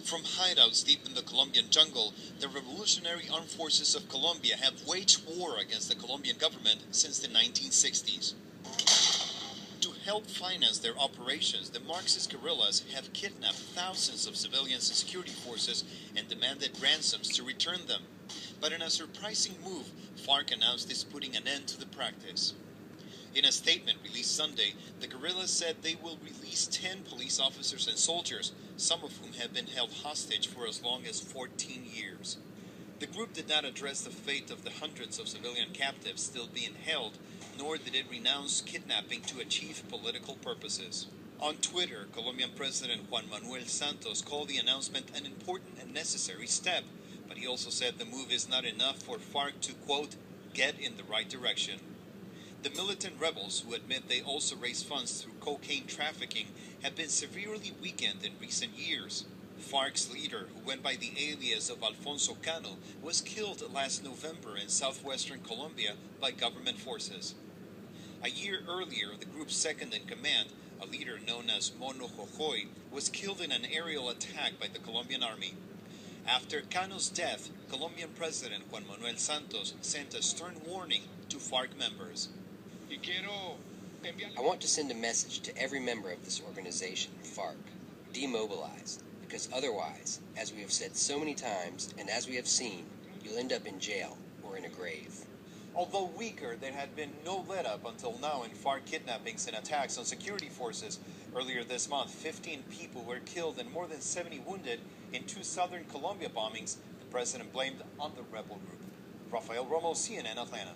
From hideouts deep in the Colombian jungle, the Revolutionary Armed Forces of Colombia have waged war against the Colombian government since the 1960s. To help finance their operations, the Marxist guerrillas have kidnapped thousands of civilians and security forces and demanded ransoms to return them. But in a surprising move, FARC announced it's putting an end to the practice. In a statement released Sunday, the guerrillas said they will release 10 police officers and soldiers, some of whom have been held hostage for as long as 14 years. The group did not address the fate of the hundreds of civilian captives still being held, nor did it renounce kidnapping to achieve political purposes. On Twitter, Colombian President Juan Manuel Santos called the announcement an important and necessary step, but he also said the move is not enough for FARC to, quote, get in the right direction. The militant rebels, who admit they also raise funds through cocaine trafficking, have been severely weakened in recent years. FARC's leader, who went by the alias of Alfonso Cano, was killed last November in southwestern Colombia by government forces. A year earlier, the group's second-in-command, a leader known as Mono Jojoy, was killed in an aerial attack by the Colombian army. After Cano's death, Colombian President Juan Manuel Santos sent a stern warning to FARC members. I want to send a message to every member of this organization, FARC. Demobilize, because otherwise, as we have said so many times, and as we have seen, you'll end up in jail or in a grave. Although weaker, there had been no let-up until now in FARC kidnappings and attacks on security forces. Earlier this month, 15 people were killed and more than 70 wounded in 2 southern Colombia bombings the president blamed on the rebel group. Rafael Romo, CNN, Atlanta.